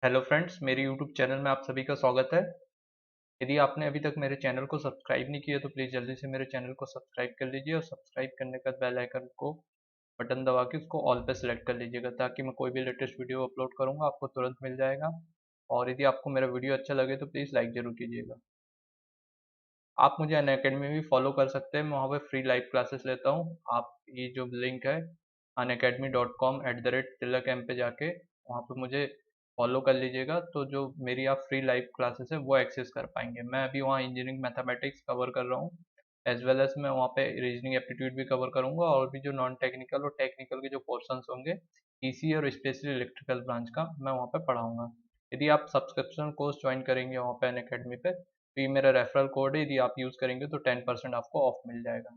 Hello friends, मेरे YouTube channel में आप सभी का स्वागत है। यदि आपने अभी तक मेरे चैनल को सब्सक्राइब नहीं किया तो प्लीज़ जल्दी से मेरे चैनल को सब्सक्राइब कर लीजिए और सब्सक्राइब करने के बाद बेल आइकन को बटन दबा के उसको ऑल पे सेलेक्ट कर लीजिएगा ताकि मैं कोई भी लेटेस्ट वीडियो अपलोड करूँगा आपको तुरंत मिल जाएगा। और यदि आपको मेरा वीडियो अच्छा लगे तो प्लीज़ लाइक ज़रूर कीजिएगा। आप मुझे अनअकैडमी में भी फॉलो कर सकते हैं, मैं वहाँ पे फ्री लाइव क्लासेस लेता हूँ। आप ये जो लिंक है unacademy.com@tilak पे जाके वहाँ पे मुझे फॉलो कर लीजिएगा, तो जो मेरी आप फ्री लाइव क्लासेस है वो एक्सेस कर पाएंगे। मैं अभी वहाँ इंजीनियरिंग मैथमेटिक्स कवर कर रहा हूँ, एज वेल एज मैं वहाँ पे रीजनिंग एप्टीट्यूड भी कवर करूँगा और भी जो नॉन टेक्निकल और टेक्निकल के जो पोर्शंस होंगे ईसी और स्पेशली इलेक्ट्रिकल ब्रांच का मैं वहाँ पे पढ़ाऊँगा। यदि आप सब्सक्रिप्शन कोर्स ज्वाइन करेंगे वहाँ पे अनअकैडमी पे तो ये मेरा रेफरल कोड है, यदि आप यूज़ करेंगे तो 10% आपको ऑफ मिल जाएगा।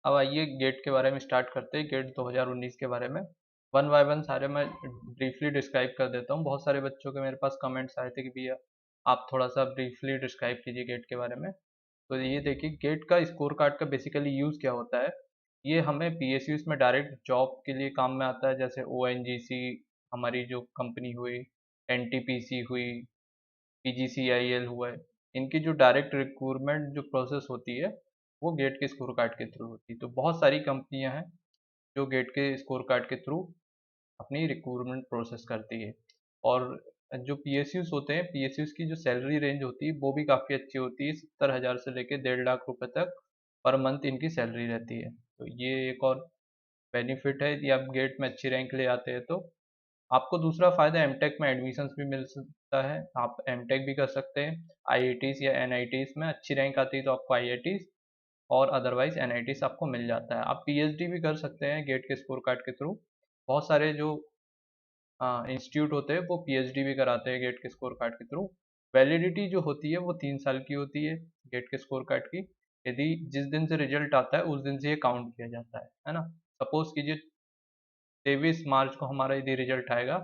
अब आइए गेट के बारे में स्टार्ट करते हैं, गेट 2019 के बारे में। वन बाय वन सारे मैं ब्रीफली डिस्क्राइब कर देता हूँ। बहुत सारे बच्चों के मेरे पास कमेंट्स आए थे कि भैया आप थोड़ा सा ब्रीफली डिस्क्राइब कीजिए गेट के बारे में। तो ये देखिए, गेट का स्कोर कार्ड का बेसिकली यूज़ क्या होता है। ये हमें पीएसयूज में डायरेक्ट जॉब के लिए काम में आता है, जैसे ओएनजीसी हमारी जो कंपनी हुई, एनटीपीसी हुई, पीजीसीआईएल हुआ है। इनकी जो डायरेक्ट रिक्रूटमेंट जो प्रोसेस होती है वो गेट के स्कोर कार्ड के थ्रू होती है। तो बहुत सारी कंपनियां हैं जो गेट के स्कोर कार्ड के थ्रू अपनी रिक्रूटमेंट प्रोसेस करती है। और जो पीएसयूज होते हैं, पीएसयूज की जो सैलरी रेंज होती है वो भी काफ़ी अच्छी होती है, 70,000 से लेके 1.5 लाख रुपए तक पर मंथ इनकी सैलरी रहती है। तो ये एक और बेनिफिट है यदि आप गेट में अच्छी रैंक ले आते हैं तो। आपको दूसरा फ़ायदा एमटेक में एडमिशन्स भी मिल सकता है, आप एमटेक भी कर सकते हैं। आईआईटीज़ या एनआईटीज़ में अच्छी रैंक आती है तो आपको आईआईटीज़ और अदरवाइज एनआईटीज़ आपको मिल जाता है। आप पीएचडी भी कर सकते हैं गेट के स्कोर कार्ड के थ्रू। बहुत सारे जो इंस्टीट्यूट होते हैं वो पीएचडी भी कराते हैं गेट के स्कोर कार्ड के थ्रू। वैलिडिटी जो होती है वो 3 साल की होती है गेट के स्कोर कार्ड की। यदि जिस दिन से रिजल्ट आता है उस दिन से ये काउंट किया जाता है ना। सपोज कीजिए 23 मार्च को हमारा यदि रिजल्ट आएगा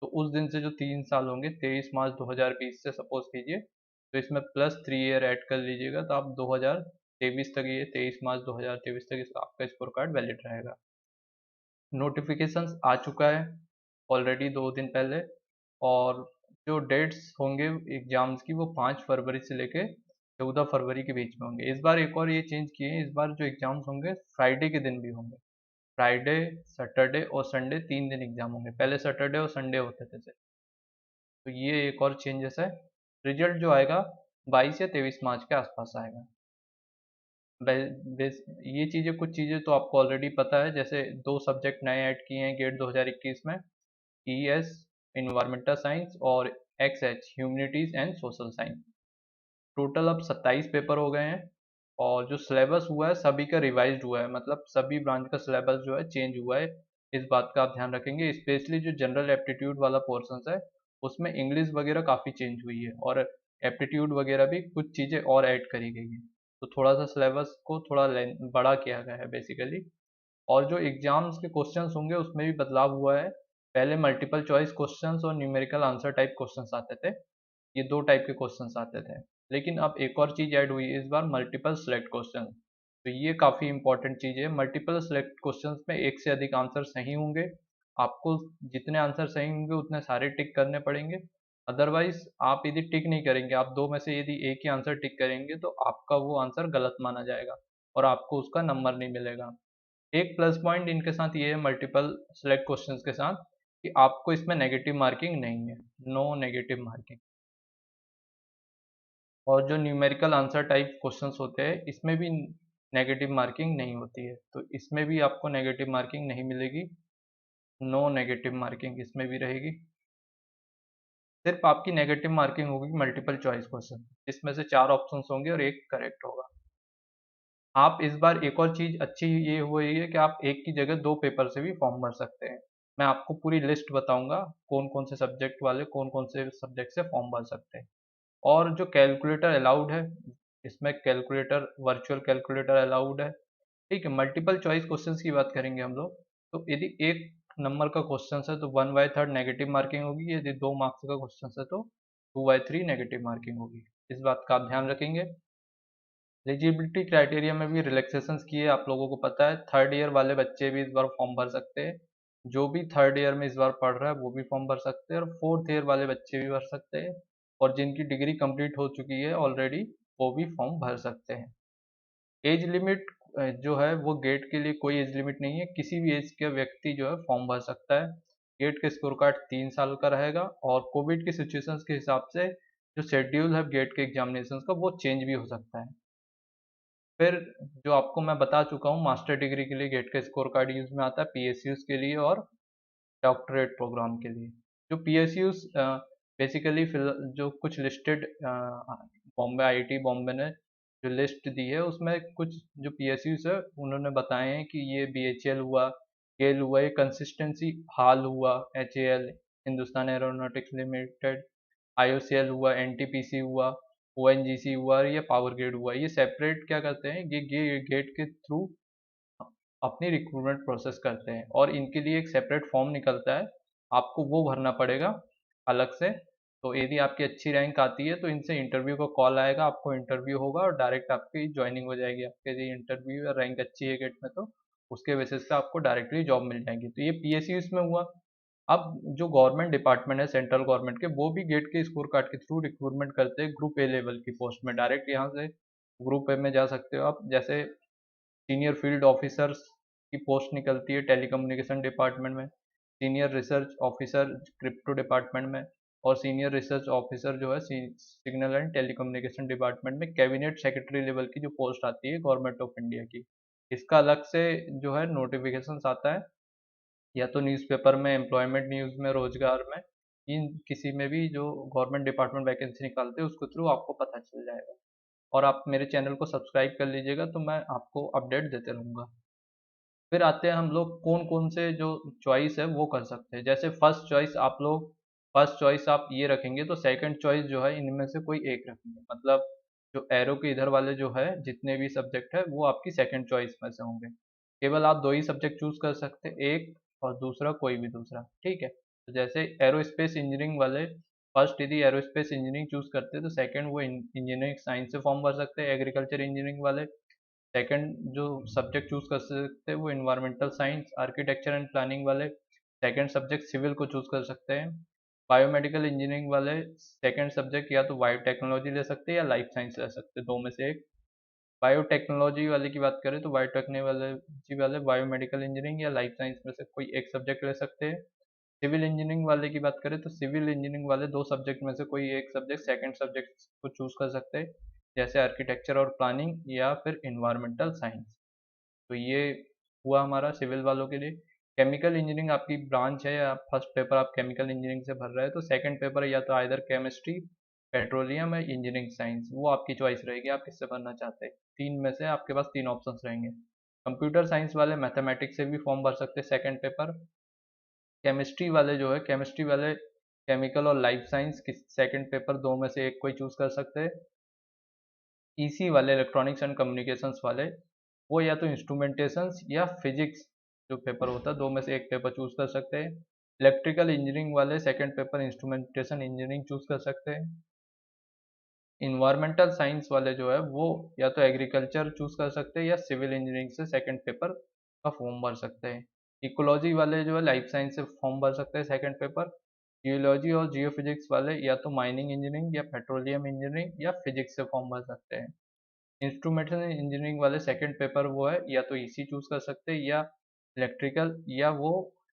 तो उस दिन से जो 3 साल होंगे 23 मार्च 2020 से सपोज कीजिए, तो इसमें +3 ईयर ऐड कर लीजिएगा तो आप 2023 तक, ये 23 मार्च 2023 तक इसका आपका स्कोर कार्ड वैलिड रहेगा। नोटिफिकेशंस आ चुका है ऑलरेडी 2 दिन पहले। और जो डेट्स होंगे एग्जाम्स की वो 5 फरवरी से लेके 14 फरवरी के बीच में होंगे। इस बार एक और ये चेंज किए हैं, इस बार जो एग्जाम्स होंगे फ्राइडे के दिन भी होंगे। फ्राइडे, सैटरडे और संडे 3 दिन एग्जाम होंगे, पहले सैटरडे और संडे होते थे। तो ये एक और चेंजेस है। रिजल्ट जो आएगा 22 या 23 मार्च के आसपास आएगा। ये चीज़ें, कुछ चीज़ें तो आपको ऑलरेडी पता है, जैसे 2 सब्जेक्ट नए ऐड किए हैं गेट 2021 में, ईएस इन्वायरमेंटल साइंस और XH humanities and social science. Total अब 27 पेपर हो गए हैं। और जो सिलेबस हुआ है सभी का रिवाइज्ड हुआ है, मतलब सभी ब्रांच का सिलेबस जो है चेंज हुआ है। इस बात का आप ध्यान रखेंगे, स्पेशली जो जनरल एप्टीट्यूड वाला पोर्शन है उसमें इंग्लिश वगैरह काफ़ी चेंज हुई है और एप्टीट्यूड वगैरह भी कुछ चीज़ें और ऐड करी गई हैं। तो थोड़ा सा सिलेबस को थोड़ा बड़ा किया गया है बेसिकली। और जो एग्जाम्स के क्वेश्चंस होंगे उसमें भी बदलाव हुआ है। पहले मल्टीपल चॉइस क्वेश्चंस और न्यूमेरिकल आंसर टाइप क्वेश्चंस आते थे, ये 2 टाइप के क्वेश्चंस आते थे। लेकिन अब एक और चीज़ ऐड हुई है इस बार, मल्टीपल सेलेक्ट क्वेश्चन। तो ये काफ़ी इंपॉर्टेंट चीज़ है। मल्टीपल सेलेक्ट क्वेश्चंस में एक से अधिक आंसर सही होंगे, आपको जितने आंसर सही होंगे उतने सारे टिक करने पड़ेंगे। अदरवाइज आप यदि टिक नहीं करेंगे, आप दो में से यदि एक ही आंसर टिक करेंगे तो आपका वो आंसर गलत माना जाएगा और आपको उसका नंबर नहीं मिलेगा। एक प्लस पॉइंट इनके साथ ये है मल्टीपल सेलेक्ट क्वेश्चंस के साथ कि आपको इसमें नेगेटिव मार्किंग नहीं है, नो नेगेटिव मार्किंग। और जो न्यूमेरिकल आंसर टाइप क्वेश्चंस होते हैं इसमें भी नेगेटिव मार्किंग नहीं होती है, तो इसमें भी आपको नेगेटिव मार्किंग नहीं मिलेगी, नो नेगेटिव मार्किंग इसमें भी रहेगी। सिर्फ आपकी नेगेटिव मार्किंग होगी मल्टीपल चॉइस क्वेश्चन, इसमें से 4 ऑप्शंस होंगे और एक करेक्ट होगा। आप इस बार एक और चीज़ अच्छी ये हुई है कि आप एक की जगह 2 पेपर से भी फॉर्म भर सकते हैं। मैं आपको पूरी लिस्ट बताऊंगा कौन कौन से सब्जेक्ट वाले कौन कौन से सब्जेक्ट से फॉर्म भर सकते हैं। और जो कैलकुलेटर अलाउड है, इसमें कैलकुलेटर, वर्चुअल कैलकुलेटर अलाउड है। ठीक है, मल्टीपल चॉइस क्वेश्चंस की बात करेंगे हम लोग। तो यदि 1 नंबर का क्वेश्चन है तो 1/3 नेगेटिव मार्किंग होगी, यदि 2 मार्क्स का क्वेश्चन है तो 2/3 नेगेटिव मार्किंग होगी। इस बात का आप ध्यान रखेंगे। एलिजिबिलिटी क्राइटेरिया में भी रिलैक्सेशंस किए, आप लोगों को पता है। थर्ड ईयर वाले बच्चे भी इस बार फॉर्म भर सकते हैं, जो भी थर्ड ईयर में इस बार पढ़ रहा है वो भी फॉर्म भर सकते हैं, और फोर्थ ईयर वाले बच्चे भी भर सकते हैं, और जिनकी डिग्री कंप्लीट हो चुकी है ऑलरेडी वो भी फॉर्म भर सकते हैं। एज लिमिट जो है वो गेट के लिए कोई एज लिमिट नहीं है, किसी भी एज का व्यक्ति जो है फॉर्म भर सकता है। गेट का स्कोर कार्ड 3 साल का रहेगा, और कोविड की सिचुएशंस के हिसाब से जो शेड्यूल है गेट के एग्जामिनेशंस का वो चेंज भी हो सकता है। फिर जो आपको मैं बता चुका हूँ, मास्टर डिग्री के लिए गेट का स्कोर कार्ड यूज में आता है, पीएसयूज के लिए और डॉक्टरेट प्रोग्राम के लिए। जो पीएसयूज बेसिकली जो कुछ लिस्टेड बॉम्बे आईआईटी बॉम्बे ने जो लिस्ट दी है उसमें कुछ जो पीएसयूज है उन्होंने बताए हैं कि ये बीएचईएल हुआ, गेल हुआ, ये कंसिस्टेंसी हाल हुआ, HAL Hindustan aeronautics limited, IOCL हुआ, एनटीपीसी हुआ, ओएनजीसी हुआ, और ये पावर ग्रिड हुआ, ये सेपरेट क्या करते हैं, ये गेट के थ्रू अपनी रिक्रूटमेंट प्रोसेस करते हैं, और इनके लिए एक सेपरेट फॉर्म निकलता है, आपको वो भरना पड़ेगा अलग से। तो यदि आपकी अच्छी रैंक आती है तो इनसे इंटरव्यू का कॉल आएगा, आपको इंटरव्यू होगा और डायरेक्ट आपकी ज्वाइनिंग हो जाएगी। आपके यदि इंटरव्यू या रैंक अच्छी है गेट में तो उसके बेसिस पे आपको डायरेक्टली जॉब मिल जाएगी। तो ये पीएसयू इसमें हुआ। अब जो गवर्नमेंट डिपार्टमेंट है सेंट्रल गवर्नमेंट के, वो भी गेट के स्कोर कार्ड के थ्रू रिक्रूटमेंट करते हैं ग्रुप ए लेवल की पोस्ट में, डायरेक्ट यहाँ से ग्रुप ए में जा सकते हो आप। जैसे सीनियर फील्ड ऑफिसर्स की पोस्ट निकलती है टेलीकम्युनिकेशन डिपार्टमेंट में, senior research officer crypto department में, और सीनियर रिसर्च ऑफिसर जो है सिग्नल एंड टेलीकम्युनिकेशन डिपार्टमेंट में। कैबिनेट सेक्रेटरी लेवल की जो पोस्ट आती है गवर्नमेंट ऑफ इंडिया की, इसका अलग से जो है नोटिफिकेशन आता है, या तो न्यूज़पेपर में, एम्प्लॉयमेंट न्यूज़ में, रोजगार में, इन किसी में भी जो गवर्नमेंट डिपार्टमेंट वैकेंसी निकालते हैं उसके थ्रू आपको पता चल जाएगा। और आप मेरे चैनल को सब्सक्राइब कर लीजिएगा तो मैं आपको अपडेट देते रहूँगा। फिर आते हैं हम लोग कौन कौन से जो चॉइस है वो कर सकते हैं। जैसे फर्स्ट चॉइस आप ये रखेंगे तो सेकंड चॉइस जो है इनमें से कोई एक रखेंगे, मतलब जो एरो के इधर वाले जो है जितने भी सब्जेक्ट है वो आपकी सेकंड चॉइस में से होंगे। केवल आप दो ही सब्जेक्ट चूज कर सकते हैं, एक और दूसरा कोई भी दूसरा, ठीक है। तो जैसे एरोस्पेस इंजीनियरिंग वाले फर्स्ट यदि एरोस्पेस इंजीनियरिंग चूज करते हैं तो सेकंड वो इंजीनियरिंग साइंस से फॉर्म भर सकते हैं। एग्रीकल्चर इंजीनियरिंग वाले सेकंड जो सब्जेक्ट चूज कर सकते हैं वो environmental science. Architecture and planning वाले सेकंड सब्जेक्ट सिविल को चूज कर सकते हैं। बायोमेडिकल इंजीनियरिंग वाले सेकंड सब्जेक्ट या तो बायोटेक्नोलॉजी ले सकते हैं या लाइफ साइंस ले सकते हैं, दो में से एक। बायोटेक्नोलॉजी वाले की बात करें तो बायोटेक्नोलॉजी वाले बायोमेडिकल इंजीनियरिंग या लाइफ साइंस में से कोई एक सब्जेक्ट ले सकते हैं। सिविल इंजीनियरिंग वाले की बात करें तो सिविल इंजीनियरिंग वाले दो सब्जेक्ट में से कोई एक सब्जेक्ट सेकंड सब्जेक्ट को चूज कर सकते हैं, जैसे आर्किटेक्चर और प्लानिंग या फिर इन्वायरमेंटल साइंस। तो ये हुआ हमारा सिविल वालों के लिए। केमिकल इंजीनियरिंग आपकी ब्रांच है या फर्स्ट पेपर आप केमिकल इंजीनियरिंग से भर रहे हैं तो सेकंड पेपर या तो आइदर केमिस्ट्री, पेट्रोलियम या इंजीनियरिंग साइंस, वो आपकी चॉइस रहेगी आप किससे भरना चाहते हैं। तीन में से आपके पास तीन ऑप्शंस रहेंगे। कंप्यूटर साइंस वाले मैथमेटिक्स से भी फॉर्म भर सकते हैं सेकंड पेपर। केमिस्ट्री वाले जो है केमिस्ट्री वाले केमिकल और लाइफ साइंस की सेकंड पेपर दो में से एक कोई चूज कर सकते हैं। ईसी वाले इलेक्ट्रॉनिक्स एंड कम्युनिकेशंस वाले वो या तो इंस्ट्रूमेंटेशंस या फिजिक्स जो पेपर होता है दो में से एक पेपर चूज कर सकते हैं। इलेक्ट्रिकल इंजीनियरिंग वाले second paper instrumentation engineering choose कर सकते हैं। इन्वायरमेंटल साइंस वाले जो है वो या तो एग्रीकल्चर चूज कर सकते हैं या सिविल इंजीनियरिंग से सेकंड पेपर का फॉर्म भर सकते हैं। इकोलॉजी वाले जो है लाइफ साइंस से फॉर्म भर सकते हैं सेकंड पेपर। जियोलॉजी और जियोफिजिक्स वाले या तो माइनिंग इंजीनियरिंग या पेट्रोलियम इंजीनियरिंग या फिजिक्स से फॉर्म भर सकते हैं। इंस्ट्रूमेंटेशन इंजीनियरिंग वाले सेकंड पेपर वो है या तो ईसी चूज कर सकते हैं या इलेक्ट्रिकल या वो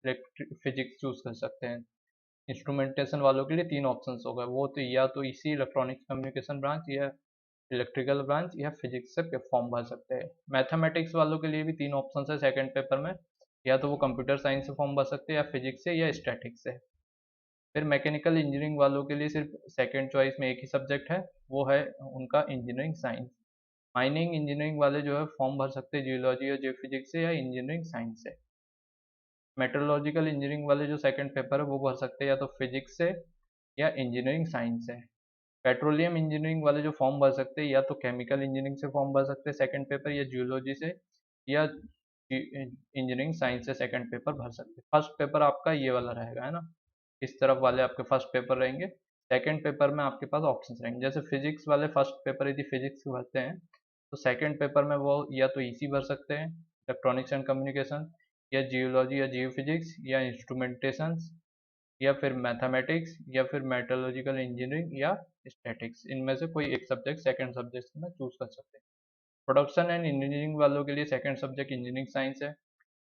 इलेक्ट्रिक फिजिक्स चूज कर सकते हैं। इंस्ट्रूमेंटेशन वालों के लिए तीन ऑप्शंस हो गए, वो तो या तो इसी इलेक्ट्रॉनिक्स कम्युनिकेशन ब्रांच या इलेक्ट्रिकल ब्रांच या फिजिक्स से फॉर्म भर सकते हैं। मैथमेटिक्स वालों के लिए भी तीन ऑप्शन है सेकंड पेपर में, या तो वो कंप्यूटर साइंस से फॉर्म भर सकते हैं या फिजिक्स से या स्टैटिक्स से। फिर मैकेनिकल इंजीनियरिंग वालों के लिए सिर्फ सेकंड चॉइस में एक ही सब्जेक्ट है, वो है उनका इंजीनियरिंग साइंस। माइनिंग इंजीनियरिंग वाले जो है फॉर्म भर सकते हैं जियोलॉजी या जियोफिजिक्स से या इंजीनियरिंग साइंस से। मेट्रोलॉजिकल इंजीनियरिंग वाले जो सेकंड पेपर है वो भर सकते हैं या तो फिजिक्स से या इंजीनियरिंग साइंस से। पेट्रोलियम इंजीनियरिंग वाले जो फॉर्म भर सकते हैं या तो केमिकल इंजीनियरिंग से फॉर्म भर सकते हैं सेकंड पेपर, या जियोलॉजी से या इंजीनियरिंग साइंस से सेकंड पेपर भर सकते हैं। फर्स्ट पेपर आपका ये वाला रहेगा, है ना, इस तरफ वाले आपके फर्स्ट पेपर रहेंगे। सेकंड पेपर में आपके पास ऑप्शंस रहेंगे, जैसे फिजिक्स वाले फर्स्ट पेपर यदि फिजिक्स भरते हैं तो सेकंड पेपर में वो या तो ईसी भर सकते हैं इलेक्ट्रॉनिक्स एंड कम्युनिकेशन, या जियोलॉजी या जियोफिजिक्स या इंस्ट्रूमेंटेशंस या फिर मैथमेटिक्स या फिर मेटलर्जिकल इंजीनियरिंग या स्टैटिक्स। इनमें से कोई एक सब्जेक्ट सेकंड सब्जेक्ट में चूज कर सकते हैं। प्रोडक्शन एंड इंजीनियरिंग वालों के लिए सेकंड सब्जेक्ट इंजीनियरिंग साइंस है।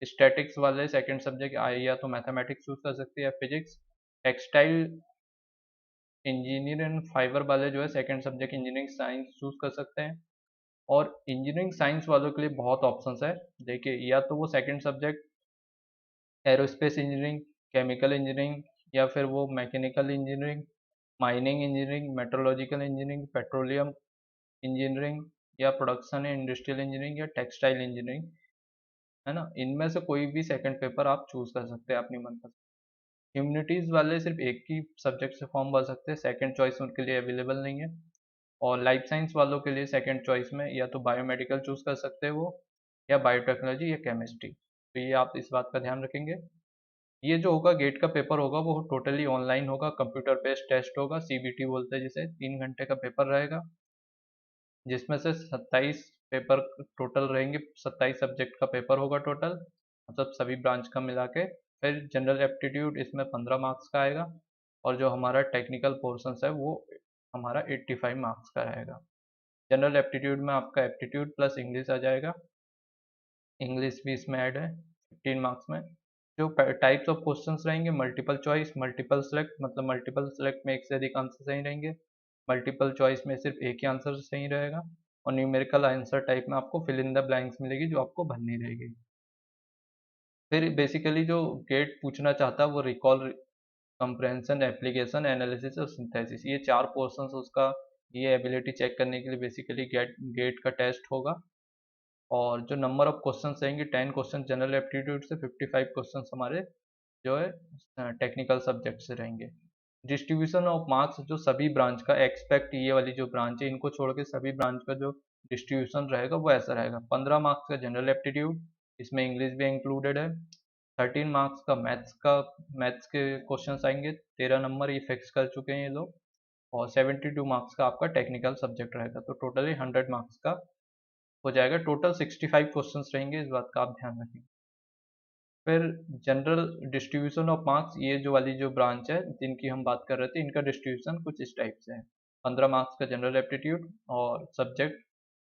स्टैटिक्स वाले सेकंड सब्जेक्ट या तो मैथमेटिक्स चूज कर सकते हैं या physics. Textile engineer and fibre वाले जो है second subject engineering science choose कर सकते हैं। और इंजीनियरिंग साइंस वालों के लिए बहुत ऑप्शंस है। देखिए, या तो वो second subject aerospace engineering, chemical engineering, या फिर वो mechanical engineering, mining engineering, metrological engineering, petroleum engineering, या प्रोडक्शन एंड इंडस्ट्रियल इंजीनियरिंग, या टेक्सटाइल इंजीनियरिंग, है ना। इनमें से कोई भी सेकंड पेपर आप चूज कर सकते हैं अपनी मनपसंद। ह्यूमनिटीज वाले सिर्फ एक ही सब्जेक्ट से फॉर्म भर सकते हैं, सेकंड चॉइस उनके लिए अवेलेबल नहीं है। और लाइफ साइंस वालों के लिए सेकंड चॉइस में या तो बायोमेडिकल चूज कर सकते हैं वो, या बायोटेक्नोलॉजी या केमिस्ट्री। तो ये आप इस बात का ध्यान रखेंगे। ये जो होगा गेट का पेपर होगा वो टोटली ऑनलाइन होगा, कंप्यूटर बेस्ड टेस्ट होगा, सीबीटी बोलते हैं जिसे। 3 घंटे का पेपर रहेगा, जिसमें से 27 पेपर टोटल रहेंगे। 27 सब्जेक्ट का पेपर होगा टोटल, मतलब सभी ब्रांच का मिला के। फिर जनरल एप्टीट्यूड इसमें 15 मार्क्स का आएगा, और जो हमारा टेक्निकल पोर्शन है वो हमारा 85 मार्क्स का रहेगा। जनरल एप्टीट्यूड में आपका एप्टीट्यूड प्लस इंग्लिश आ जाएगा, इंग्लिश भी इसमें ऐड है 15 मार्क्स में। जो टाइप्स ऑफ क्वेश्चंस रहेंगे, मल्टीपल चॉइस, मल्टीपल सेलेक्ट, मतलब मल्टीपल सेलेक्ट में एक से अधिक आंसर सही रहेंगे। मल्टीपल चॉइस में सिर्फ एक ही आंसर सही रहेगा। और न्यूमेरिकल आंसर टाइप में आपको फिल इन द ब्लैंक्स मिलेगी जो आपको भरनी रहेगी। फिर बेसिकली जो गेट पूछना चाहता है वो रिकॉल, कंप्रहेंशन, एप्लीकेशन, एनालिसिस और सिंथेसिस, ये 4 पोर्शंस उसका। ये एबिलिटी चेक करने के लिए बेसिकली गेट गेट का टेस्ट होगा। और जो नंबर ऑफ क्वेश्चन रहेंगे, 10 क्वेश्चन जनरल एप्टीट्यूड से, 55 क्वेश्चन हमारे जो है टेक्निकल सब्जेक्ट से रहेंगे। डिस्ट्रीब्यूशन ऑफ मार्क्स जो सभी ब्रांच का, एक्सपेक्ट ये वाली जो ब्रांच है इनको छोड़ के सभी ब्रांच का जो डिस्ट्रीब्यूशन रहेगा वो ऐसा रहेगा। 15 मार्क्स का जनरल एप्टीट्यूड, इसमें इंग्लिश भी इंक्लूडेड है। 13 मार्क्स का मैथ्स के क्वेश्चन आएंगे, 13 नंबर ये फिक्स कर चुके हैं ये लोग। और 72 मार्क्स का आपका टेक्निकल सब्जेक्ट रहेगा, तो टोटली 100 मार्क्स का हो जाएगा। टोटल 65 क्वेश्चन रहेंगे, इस बात का आप ध्यान रखें। फिर जनरल डिस्ट्रीब्यूशन ऑफ मार्क्स, ये जो वाली जो ब्रांच है जिनकी हम बात कर रहे थे, इनका डिस्ट्रीब्यूशन कुछ इस टाइप से है। 15 मार्क्स का जनरल एप्टीट्यूड, और सब्जेक्ट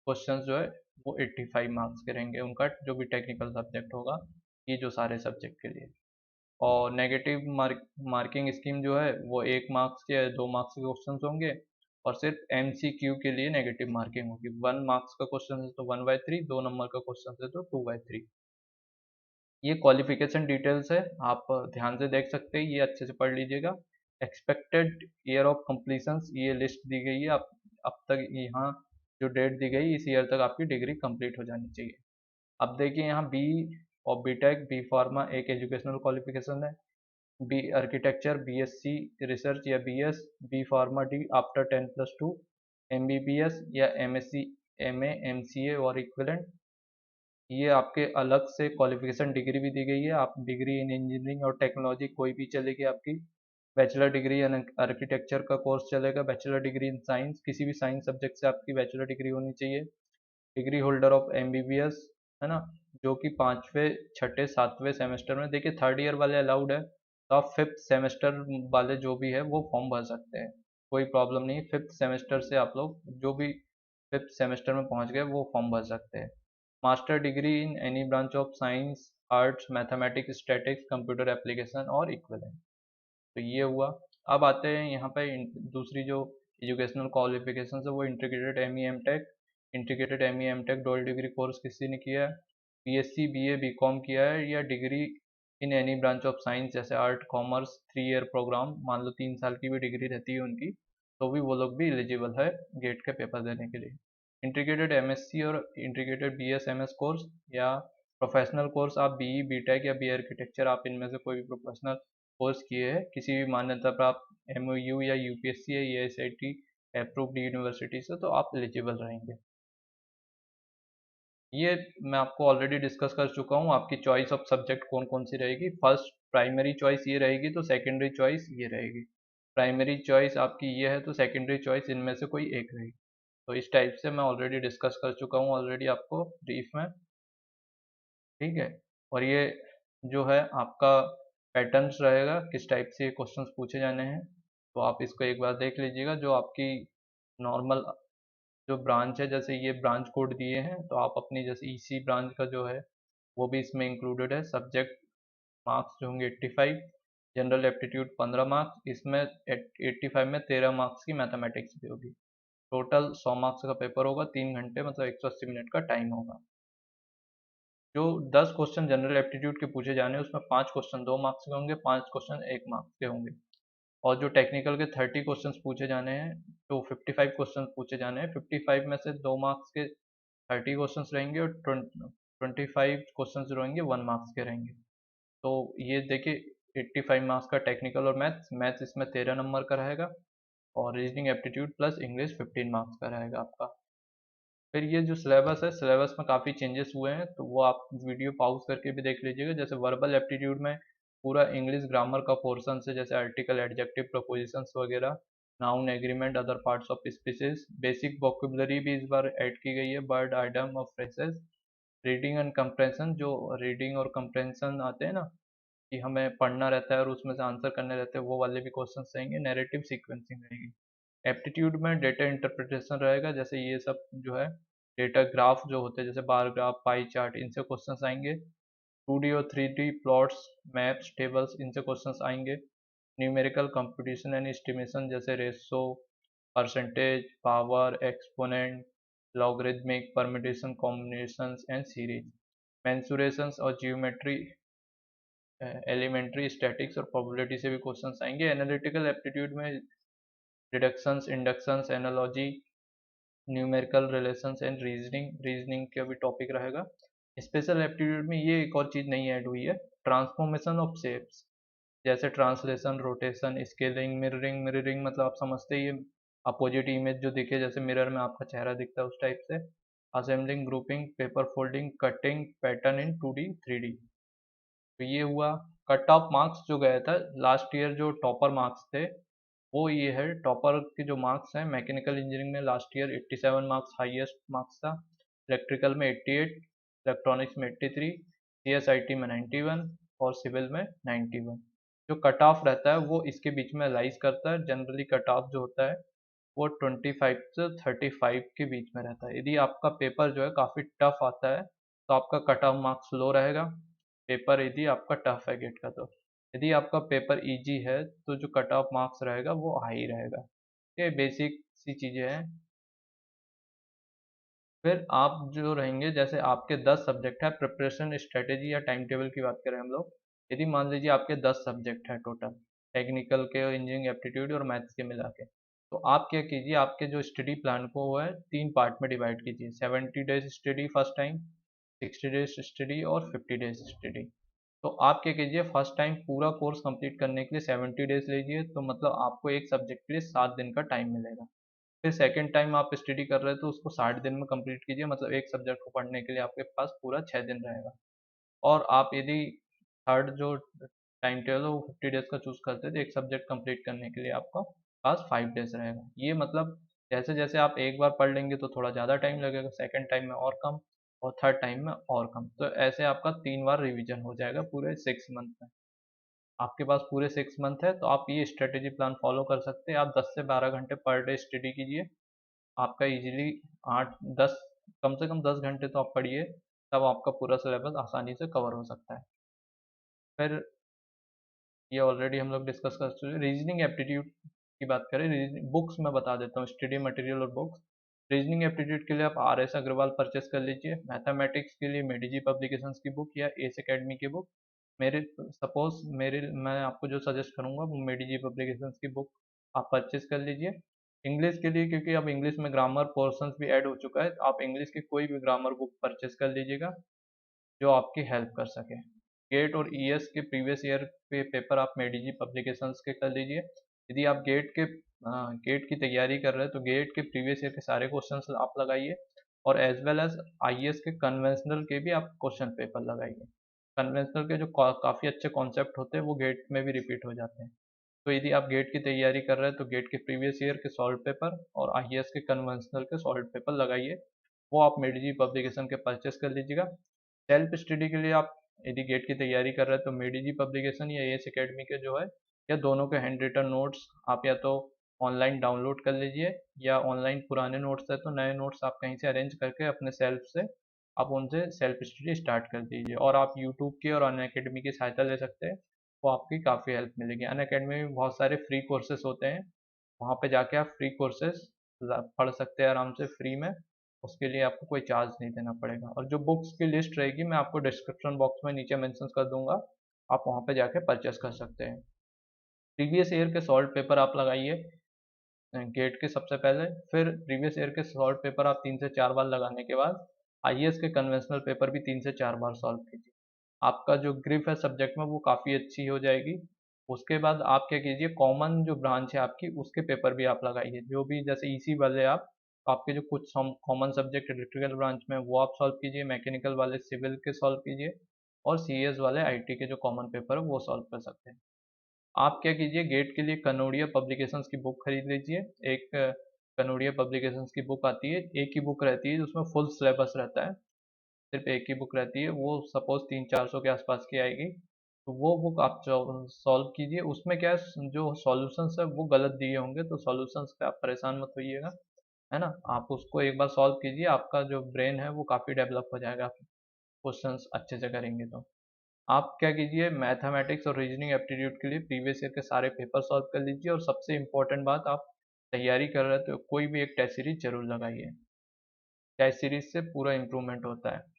क्वेश्चन जो है वो 85 मार्क्स के रहेंगे उनका, जो भी टेक्निकल सब्जेक्ट होगा, ये जो सारे सब्जेक्ट के लिए। और नेगेटिव मार्किंग स्कीम जो है वो 1 मार्क्स के 2 मार्क्स के क्वेश्चन होंगे। और सिर्फ एमसीक्यू के लिए नेगेटिव मार्किंग होगी। 1 मार्क्स का क्वेश्चन है तो 1/3, 2 नंबर का क्वेश्चन है तो 2/3। ये क्वालिफिकेशन डिटेल्स है, आप ध्यान से देख सकते हैं, ये अच्छे से पढ़ लीजिएगा। एक्सपेक्टेड ईयर ऑफ कंप्लीशन, ये लिस्ट दी गई है। आप अब तक यहाँ जो डेट दी गई, इस ईयर तक आपकी डिग्री कंप्लीट हो जानी चाहिए। अब देखिए यहाँ बी और बी टेक, बी फार्मा एक एजुकेशनल क्वालिफिकेशन है। बी आर्किटेक्चर, बीएससी रिसर्च या BS, B pharma D after 10+2, MBBS या एमएससी, एमए, एमसीए और इक्विवेलेंट। ये आपके अलग से क्वालिफिकेशन डिग्री भी दी गई है। आप डिग्री इन इंजीनियरिंग और टेक्नोलॉजी कोई भी चलेगी आपकी। बैचलर डिग्री इन आर्किटेक्चर का कोर्स चलेगा। बैचलर डिग्री इन साइंस, किसी भी साइंस सब्जेक्ट से आपकी बैचलर डिग्री होनी चाहिए। डिग्री होल्डर ऑफ एमबीबीएस, है ना, जो कि 5वें, 6ठे, 7वें सेमेस्टर में, देखिए थर्ड ईयर वाले अलाउड है, तो आप 5th सेमेस्टर वाले जो भी है वो फॉर्म भर सकते हैं, कोई प्रॉब्लम नहीं। 5th सेमेस्टर से आप लोग जो भी 5th सेमेस्टर में पहुंच गए वो फॉर्म भर सकते हैं। Master degree in any branch of science, arts, mathematics, statics, computer application और इक्विवेलेंट। तो ये हुआ। अब आते हैं यहाँ पे दूसरी जो एजुकेशनल क्वालिफिकेशन है वो integrated M E M tech. Integrated M E M tech double degree course किसी ने किया है, बीएससी, बीए, बीकॉम किया है, या degree in any branch of science जैसे आर्ट, कॉमर्स, 3 ईयर प्रोग्राम, मान लो 3 साल की भी डिग्री रहती है उनकी, तो भी वो लोग भी एलिजिबल है गेट के पेपर देने के लिए। इंटीग्रेटेड एमएससी और इंटीग्रेटेड बीएस एमएस कोर्स, या प्रोफेशनल कोर्स, आप बीई, बीटेक या बी आर्किटेक्चर, आप इनमें से कोई भी प्रोफेशनल कोर्स किए हैं किसी भी मान्यता प्राप्त एमओयू या यूपीएससी या एआईसीटीई अप्रूव्ड यूनिवर्सिटी से, तो आप एलिजिबल रहेंगे। ये मैं आपको ऑलरेडी डिस्कस कर चुका हूँ। आपकी चॉइस ऑफ सब्जेक्ट कौन कौन सी रहेगी। फर्स्ट प्राइमरी चॉइस ये रहेगी तो सेकेंडरी चॉइस ये रहेगी। प्राइमरी चॉइस आपकी ये है तो सेकेंडरी चॉइस इनमें से कोई एक रहेगी। तो इस टाइप से मैं ऑलरेडी डिस्कस कर चुका हूँ ऑलरेडी आपको ब्रीफ में, ठीक है। और ये जो है आपका पैटर्न्स रहेगा, किस टाइप से क्वेश्चंस पूछे जाने हैं, तो आप इसको एक बार देख लीजिएगा। जो आपकी नॉर्मल जो ब्रांच है, जैसे ये ब्रांच कोड दिए हैं, तो आप अपनी जैसे ईसी ब्रांच का जो है वो भी इसमें इंक्लूडेड है। सब्जेक्ट मार्क्स जो होंगे 85, जनरल एप्टीट्यूड 15 मार्क्स, इसमें 85 में 13 मार्क्स की मैथमेटिक्स भी होगी। टोटल 100 मार्क्स का पेपर होगा, 3 घंटे मतलब 180 मिनट का टाइम होगा। जो 10 क्वेश्चन जनरल एप्टीट्यूड के पूछे जाने हैं, उसमें 5 क्वेश्चन 2 मार्क्स के होंगे, 5 क्वेश्चन 1 मार्क्स के होंगे। और जो टेक्निकल के 30 क्वेश्चंस पूछे जाने हैं, तो 55 क्वेश्चंस पूछे जाने हैं। 55 में से 2 मार्क्स के 30 क्वेश्चंस रहेंगे और 25 क्वेश्चंस जो रहेंगे 1 मार्क्स के रहेंगे। तो ये देखिए 85 मार्क्स का टेक्निकल और मैथ्स, मैथ्स इसमें 13 नंबर का रहेगा, और reasoning aptitude plus English 15 marks का रहेगा आपका। फिर ये जो सिलेबस है, सिलेबस में काफ़ी चेंजेस हुए हैं, तो वो आप वीडियो पॉज करके भी देख लीजिएगा। जैसे वर्बल एप्टीट्यूड में पूरा इंग्लिश ग्रामर का पोर्शन है, जैसे आर्टिकल, एडजेक्टिव, प्रपोजिशंस वगैरह, noun, agreement, other parts of species. Basic vocabulary भी इस बार ऐड की गई है, वर्ड, आइटम और फ्रेजेस। रीडिंग एंड कंप्रेंशन, जो रीडिंग और कंप्रेंशन आते हैं ना, कि हमें पढ़ना रहता है और उसमें से आंसर करने रहते हैं, वो वाले भी क्वेश्चन रहेंगे। नैरेटिव सीक्वेंसिंग रहेगी। एप्टीट्यूड में डेटा इंटरप्रिटेशन रहेगा, जैसे ये सब जो है डेटा ग्राफ जो होते हैं, जैसे बार ग्राफ, पाई चार्ट, इनसे क्वेश्चंस आएंगे। 2D और 3D प्लॉट्स, मैप्स, टेबल्स, इनसे क्वेश्चंस आएंगे। न्यूमेरिकल कंप्यूटेशन एंड एस्टिमेशन, जैसे ratio, percentage, power, exponent, logarithmic, permutation, combinations and series. Mensurations और जियोमेट्री, एलिमेंट्री, स्टैटिक्स और प्रोबेबिलिटी से भी क्वेश्चंस आएंगे। एनालिटिकल एप्टीट्यूड में deductions, inductions, analogy, numerical relations and reasoning, reasoning का भी टॉपिक रहेगा। स्पेशल एप्टीट्यूड में ये एक और चीज़ नहीं ऐड हुई है, ट्रांसफॉर्मेशन ऑफ शेप्स, जैसे translation, rotation, scaling, mirroring. Mirroring मतलब आप समझते ही, अपोजिट इमेज जो दिखे, जैसे मिरर में आपका चेहरा दिखता है, उस टाइप से। Assembling, grouping, paper folding, cutting, pattern in 2D 3D। तो ये हुआ। कट ऑफ मार्क्स जो गया था लास्ट ईयर, जो टॉपर मार्क्स थे, वो ये है। टॉपर के जो मार्क्स हैं, मैकेनिकल इंजीनियरिंग में last year 87 marks highest marks था, इलेक्ट्रिकल में 88, इलेक्ट्रॉनिक्स में 83, सीएसआईटी में 91 और सिविल में 91। जो कट ऑफ रहता है वो इसके बीच में लाइज करता है। जनरली कट ऑफ जो होता है वो 25 से 35 के बीच में रहता है। यदि आपका पेपर जो है काफ़ी टफ आता है, तो आपका कट ऑफ मार्क्स लो रहेगा। पेपर यदि आपका टफ है गेट का, तो यदि आपका पेपर इजी है, तो जो कट ऑफ मार्क्स रहेगा वो हाई रहेगा। ये बेसिक सी चीज़ें हैं। फिर आप जो रहेंगे, जैसे आपके 10 सब्जेक्ट है, प्रिपरेशन स्ट्रेटेजी या टाइम टेबल की बात करें हम लोग, यदि मान लीजिए आपके 10 सब्जेक्ट है टोटल, टेक्निकल के, इंजीनियरिंग, एप्टीट्यूड और मैथ्स के मिला के, तो आप क्या कीजिए, आपके जो स्टडी प्लान को वो है 3 पार्ट में डिवाइड कीजिए। 70 days study first time, 60 days study और 50 डेज स्टडी। तो आप क्या कीजिए, फर्स्ट टाइम पूरा कोर्स कंप्लीट करने के लिए 70 डेज लीजिए, तो मतलब आपको एक सब्जेक्ट के लिए 7 दिन का टाइम मिलेगा। फिर सेकंड टाइम आप स्टडी कर रहे हैं, तो उसको 60 दिन में कंप्लीट कीजिए, मतलब एक सब्जेक्ट को पढ़ने के लिए आपके पास पूरा 6 दिन रहेगा। और आप यदि थर्ड जो टाइम टेबल है वो 50 डेज का चूज करते हैं, तो एक सब्जेक्ट कंप्लीट करने के लिए आपका पास 5 डेज रहेगा। ये मतलब जैसे जैसे आप एक बार पढ़ लेंगे तो थोड़ा ज़्यादा टाइम लगेगा, सेकंड टाइम में और कम, और थर्ड टाइम में और कम। तो ऐसे आपका 3 बार रिवीजन हो जाएगा पूरे 6 मंथ में। आपके पास पूरे 6 मंथ है, तो आप ये स्ट्रेटेजी प्लान फॉलो कर सकते हैं। आप 10 से 12 घंटे पर डे स्टडी कीजिए, आपका इजीली 8-10, कम से कम 10 घंटे तो आप पढ़िए, तब आपका पूरा सिलेबस आसानी से कवर हो सकता है। फिर ये ऑलरेडी हम लोग डिस्कस कर चुके हैं। रीजनिंग एप्टीट्यूड की बात करें, रीजनिंग बुक्स मैं बता देता हूँ, स्टडी मटेरियल और बुक्स। रीजनिंग एप्टीट्यूड के लिए आप RS अग्रवाल परचेस कर लीजिए। मैथमेटिक्स के लिए मेडिजी पब्लिकेशंस की बुक या एस एकेडमी की बुक। मेरे सपोज मेरे मैं आपको जो सजेस्ट करूंगा वो मेडिजी पब्लिकेशंस की बुक आप परचेस कर लीजिए। इंग्लिश के लिए, क्योंकि अब इंग्लिश में ग्रामर पोर्शंस भी ऐड हो चुका है, तो आप इंग्लिश की कोई भी ग्रामर बुक परचेस कर लीजिएगा जो आपकी हेल्प कर सके। गेट और ES के प्रीवियस ईयर पे पेपर आप मेडिजी पब्लिकेशंस के कर लीजिए। यदि आप गेट की तैयारी कर रहे हैं, तो गेट के प्रीवियस ईयर के सारे क्वेश्चंस आप लगाइए, और एज वेल एज IAS के कन्वेंशनल के भी आप क्वेश्चन पेपर लगाइए। कन्वेंशनल के जो काफ़ी अच्छे कॉन्सेप्ट होते हैं वो गेट में भी रिपीट हो जाते हैं। तो यदि आप गेट की तैयारी कर रहे हैं, तो गेट के प्रीवियस ईयर के सॉल्व पेपर और IAS के कन्वेंशनल के सॉल्व पेपर लगाइए। वो आप मेडिजी पब्लिकेशन के परचेस कर लीजिएगा। सेल्फ स्टडी के लिए आप यदि गेट की तैयारी कर रहे हैं तो मेडिजी पब्लिकेशन या एस एकेडमी के जो है, या दोनों के हैंड रिटन नोट्स आप या तो ऑनलाइन डाउनलोड कर लीजिए, या ऑनलाइन पुराने नोट्स है तो नए नोट्स आप कहीं से अरेंज करके अपने सेल्फ से आप उनसे सेल्फ स्टडी स्टार्ट कर दीजिए। और आप यूट्यूब की और अन अकेडमी की सहायता ले सकते हैं, वो आपकी काफ़ी हेल्प मिलेगी। अन अकेडमी में बहुत सारे फ्री कोर्सेज होते हैं, वहाँ पे जाके आप फ्री कोर्सेज पढ़ सकते हैं आराम से फ्री में। उसके लिए आपको कोई चार्ज नहीं देना पड़ेगा। और जो बुक्स की लिस्ट रहेगी मैं आपको डिस्क्रिप्शन बॉक्स में नीचे मेंशन कर दूंगा, आप वहाँ पे जाके परचेस कर सकते हैं। प्रीवियस ईयर के सॉल्व पेपर आप लगाइए गेट के सबसे पहले, फिर प्रीवियस ईयर के सॉल्व पेपर आप 3 से 4 बार लगाने के बाद आईएएस के कन्वेंशनल पेपर भी 3 से 4 बार सॉल्व कीजिए। आपका जो ग्रिप है सब्जेक्ट में वो काफ़ी अच्छी हो जाएगी। उसके बाद आप क्या कीजिए, कॉमन जो ब्रांच है आपकी उसके पेपर भी आप लगाइए, जो भी जैसे ईसी वाले आप, तो आपके जो कुछ कॉमन सब्जेक्ट इलेक्ट्रिकल ब्रांच में वो आप सॉल्व कीजिए, मैकेनिकल वाले सिविल के सॉल्व कीजिए, और सीएस वाले आईटी के जो कॉमन पेपर है वो सॉल्व कर सकते हैं। आप क्या कीजिए, गेट के लिए कनोडिया पब्लिकेशंस की बुक खरीद लीजिए। एक कनोडिया पब्लिकेशंस की बुक आती है, एक ही बुक रहती है उसमें फुल सिलेबस रहता है, सिर्फ एक ही बुक रहती है, वो सपोज 300-400 के आसपास की आएगी। तो वो बुक आप सॉल्व कीजिए। उसमें क्या है, जो सॉल्यूशंस है वो गलत दिए होंगे, तो सॉल्यूशंस पे आप परेशान मत होइएगा, है ना। आप उसको एक बार सॉल्व कीजिए, आपका जो ब्रेन है वो काफ़ी डेवलप हो जाएगा, आप क्वेश्चंस अच्छे से करेंगे तो। आप क्या कीजिए, मैथमेटिक्स और रीजनिंग एप्टीट्यूड के लिए प्रीवियस ईयर के सारे पेपर सॉल्व कर लीजिए। और सबसे इम्पोर्टेंट बात, आप तैयारी कर रहे हैं तो कोई भी एक टेस्ट सीरीज जरूर लगाइए, टेस्ट सीरीज से पूरा इम्प्रूवमेंट होता है।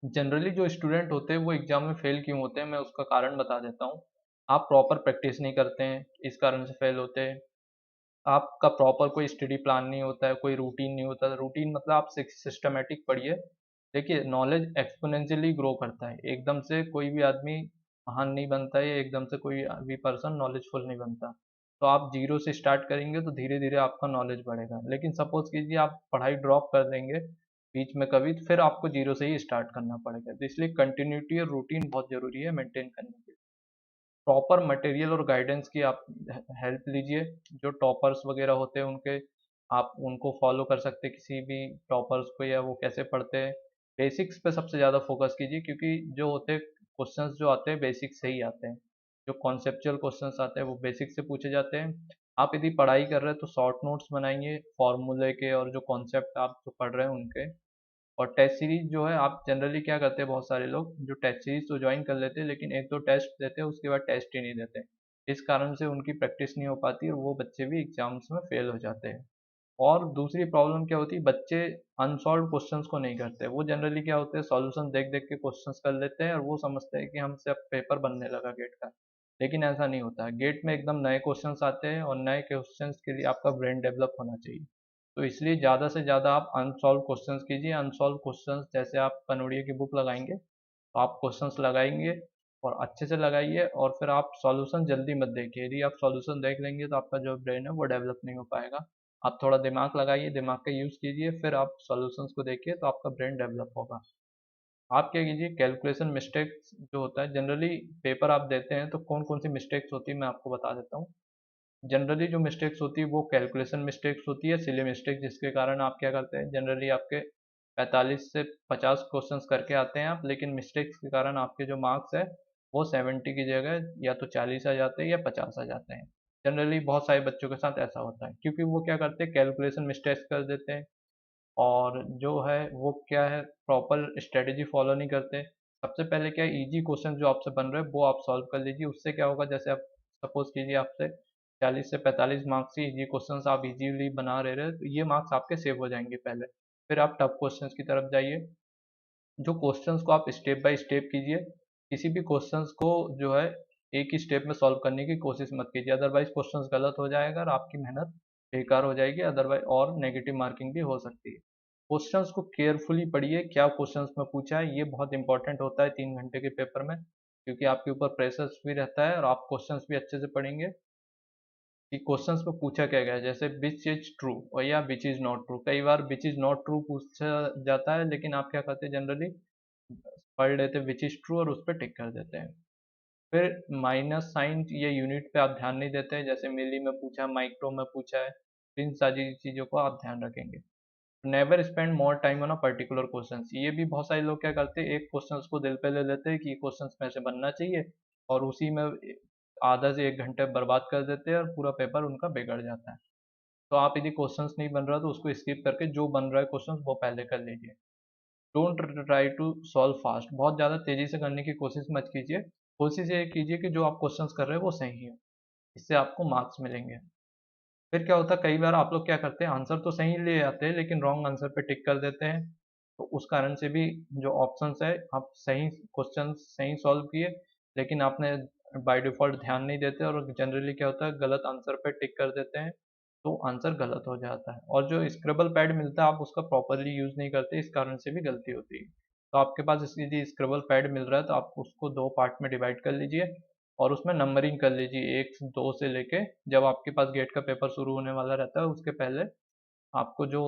जनरली जो स्टूडेंट होते हैं वो एग्जाम में फेल क्यों होते हैं, मैं उसका कारण बता देता हूँ। आप प्रॉपर प्रैक्टिस नहीं करते हैं, इस कारण से फेल होते हैं। आपका प्रॉपर कोई स्टडी प्लान नहीं होता है, कोई रूटीन नहीं होता। रूटीन मतलब आप सिस्टमेटिक पढ़िए। देखिए, नॉलेज एक्सपोनेंशियली ग्रो करता है, एकदम से कोई भी आदमी महान नहीं बनता है, या एकदम से कोई भी पर्सन नॉलेजफुल नहीं बनता। तो आप जीरो से स्टार्ट करेंगे तो धीरे धीरे आपका नॉलेज बढ़ेगा। लेकिन सपोज कीजिए आप पढ़ाई ड्रॉप कर देंगे बीच में कभी, तो फिर आपको जीरो से ही स्टार्ट करना पड़ेगा। तो इसलिए कंटिन्यूटी और रूटीन बहुत जरूरी है मेंटेन करने के लिए। प्रॉपर मटेरियल और गाइडेंस की आप हेल्प लीजिए। जो टॉपर्स वगैरह होते हैं उनके, आप उनको फॉलो कर सकते हैं, किसी भी टॉपर्स को, या वो कैसे पढ़ते हैं। बेसिक्स पे सबसे ज़्यादा फोकस कीजिए, क्योंकि जो होते हैं क्वेश्चंस जो आते हैं बेसिक से ही आते हैं। जो कॉन्सेप्चुअल क्वेश्चंस आते हैं वो बेसिक से पूछे जाते हैं। आप यदि पढ़ाई कर रहे हैं तो शॉर्ट नोट्स बनाइए फॉर्मूले के, और जो कॉन्सेप्ट आप जो पढ़ रहे हैं उनके। और टेस्ट सीरीज जो है, आप जनरली क्या करते हैं, बहुत सारे लोग जो टेस्ट सीरीज तो ज्वाइन कर लेते हैं लेकिन एक दो टेस्ट देते हैं, उसके बाद टेस्ट ही नहीं देते। इस कारण से उनकी प्रैक्टिस नहीं हो पाती और वो बच्चे भी एग्जाम्स में फेल हो जाते हैं। और दूसरी प्रॉब्लम क्या होती है, बच्चे अनसॉल्व क्वेश्चंस को नहीं करते। वो जनरली क्या होते हैं, सॉल्यूशन देख देख के क्वेश्चंस कर लेते हैं, और वो समझते हैं कि हमसे अब पेपर बनने लगा गेट का। लेकिन ऐसा नहीं होता है, गेट में एकदम नए क्वेश्चंस आते हैं, और नए क्वेश्चंस के लिए आपका ब्रेन डेवलप होना चाहिए। तो इसलिए ज़्यादा से ज़्यादा आप अनसॉल्व क्वेश्चंस कीजिए। अनसॉल्व क्वेश्चंस जैसे आप कनोडिया की बुक लगाएंगे तो आप क्वेश्चंस लगाएंगे, और अच्छे से लगाइए, और फिर आप सॉल्यूशन जल्दी मत देखिए। यदि आप सॉल्यूशन देख लेंगे तो आपका जो ब्रेन है वो डेवलप नहीं हो पाएगा। आप थोड़ा दिमाग लगाइए, दिमाग का यूज़ कीजिए, फिर आप सॉल्यूशंस को देखिए, तो आपका ब्रेन डेवलप होगा। आप क्या कीजिए, कैलकुलेशन मिस्टेक्स जो होता है, जनरली पेपर आप देते हैं तो कौन कौन सी मिस्टेक्स होती है मैं आपको बता देता हूँ। जनरली जो मिस्टेक्स होती है वो कैलकुलेशन मिस्टेक्स होती है, सिली मिस्टेक, जिसके कारण आप क्या करते हैं, जनरली आपके 45 से 50 क्वेश्चंस करके आते हैं आप, लेकिन मिस्टेक्स के कारण आपके जो मार्क्स है वो 70 की जगह या तो 40 आ जाते हैं या 50 आ जाते हैं। जनरली बहुत सारे बच्चों के साथ ऐसा होता है, क्योंकि वो क्या करते हैं, कैलकुलेशन मिस्टेक्स कर देते हैं, और जो है वो क्या है, प्रॉपर स्ट्रेटेजी फॉलो नहीं करते। सबसे पहले क्या है, इजी क्वेश्चन जो आपसे बन रहे हैं वो आप सॉल्व कर लीजिए। उससे क्या होगा, जैसे आप सपोज कीजिए आपसे 40 से 45 मार्क्स की इजी क्वेश्चंस आप इजीली बना रहे हैं, तो ये मार्क्स आपके सेव हो जाएंगे पहले। फिर आप टफ क्वेश्चंस की तरफ जाइए, जो क्वेश्चंस को आप स्टेप बाय स्टेप कीजिए। किसी भी क्वेश्चंस को जो है एक ही स्टेप में सॉल्व करने की कोशिश मत कीजिए, अदरवाइज क्वेश्चंस गलत हो जाएगा और आपकी मेहनत बेकार हो जाएगी, अदरवाइज और नेगेटिव मार्किंग भी हो सकती है। क्वेश्चंस को केयरफुली पढ़िए, क्या क्वेश्चंस में पूछा है, ये बहुत इंपॉर्टेंट होता है 3 घंटे के पेपर में, क्योंकि आपके ऊपर प्रेशर भी रहता है, और आप क्वेश्चंस भी अच्छे से पढ़ेंगे कि क्वेश्चंस में पूछा क्या गया है। जैसे विच इज ट्रू और या विच इज नॉट ट्रू, कई बार विच इज नॉट ट्रू पूछा जाता है, लेकिन आप क्या करते हैं, जनरली पढ़ लेते विच इज ट्रू और उस पर टिक कर देते हैं। फिर माइनस साइन या यूनिट पे आप ध्यान नहीं देते हैं, जैसे मिली में पूछा है, माइक्रो में पूछा है, तो इन सारी चीज़ों को आप ध्यान रखेंगे। Never spend more time on a particular question. ये भी बहुत सारे लोग क्या करते हैं, एक क्वेश्चन को दिल पे ले लेते हैं कि ये क्वेश्चन में से बनना चाहिए, और उसी में आधा से 1 घंटे बर्बाद कर देते हैं और पूरा पेपर उनका बिगड़ जाता है। तो आप यदि क्वेश्चंस नहीं बन रहा तो उसको स्किप करके जो बन रहा है क्वेश्चंस वो पहले कर लीजिए। Don't try to solve fast, बहुत ज़्यादा तेज़ी से करने की कोशिश मत कीजिए। कोशिश ये कीजिए कि जो आप क्वेश्चंस कर रहे हैं वो सही हो, इससे आपको मार्क्स मिलेंगे। फिर क्या होता है, कई बार आप लोग क्या करते हैं, आंसर तो सही ले आते हैं लेकिन रॉन्ग आंसर पे टिक कर देते हैं। तो उस कारण से भी जो ऑप्शंस है, आप सही क्वेश्चन सही सॉल्व किए लेकिन आपने बाय डिफॉल्ट ध्यान नहीं देते और जनरली क्या होता है, गलत आंसर पे टिक कर देते हैं, तो आंसर गलत हो जाता है। और जो स्क्रिबल पैड मिलता है आप उसका प्रॉपरली यूज़ नहीं करते, इस कारण से भी गलती होती है। तो आपके पास यदि स्क्रिबल पैड मिल रहा है तो आप उसको 2 पार्ट में डिवाइड कर लीजिए और उसमें नंबरिंग कर लीजिए 1 2 से लेके, जब आपके पास गेट का पेपर शुरू होने वाला रहता है उसके पहले आपको जो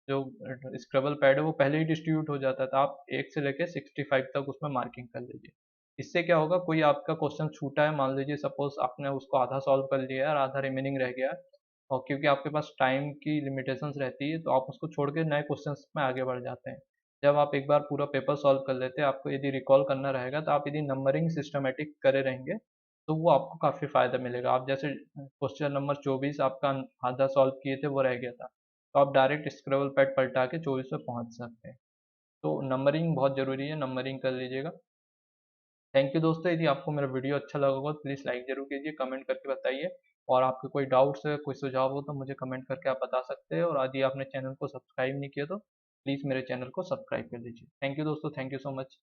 जो स्क्रबल पैड है वो पहले ही डिस्ट्रीब्यूट हो जाता है, तो आप 1 से लेके 65 तक उसमें मार्किंग कर लीजिए। इससे क्या होगा, कोई आपका क्वेश्चन छूटा है, मान लीजिए सपोज आपने उसको आधा सॉल्व कर लिया है और आधा रिमेनिंग रह गया है, और क्योंकि आपके पास टाइम की लिमिटेशंस रहती है तो आप उसको छोड़ के नए क्वेश्चंस में आगे बढ़ जाते हैं। जब आप एक बार पूरा पेपर सॉल्व कर लेते हैं, आपको यदि रिकॉल करना रहेगा तो आप यदि नंबरिंग सिस्टमेटिक करे रहेंगे तो वो आपको काफ़ी फ़ायदा मिलेगा। आप जैसे क्वेश्चन नंबर 24 आपका आधा सॉल्व किए थे वो रह गया था, तो आप डायरेक्ट स्क्रॉल पैड पलटा के 24 पे पहुंच सकते हैं। तो नंबरिंग बहुत ज़रूरी है, नंबरिंग कर लीजिएगा। थैंक यू दोस्तों, यदि आपको मेरा वीडियो अच्छा लगा हो तो प्लीज़ लाइक ज़रूर कीजिए, कमेंट करके बताइए, और आपके कोई डाउट्स है, कोई सुझाव हो तो मुझे कमेंट करके आप बता सकते हैं, और यदि आपने चैनल को सब्सक्राइब नहीं किया तो प्लीज़ मेरे चैनल को सब्सक्राइब कर लीजिए। थैंक यू दोस्तों, थैंक यू सो मच।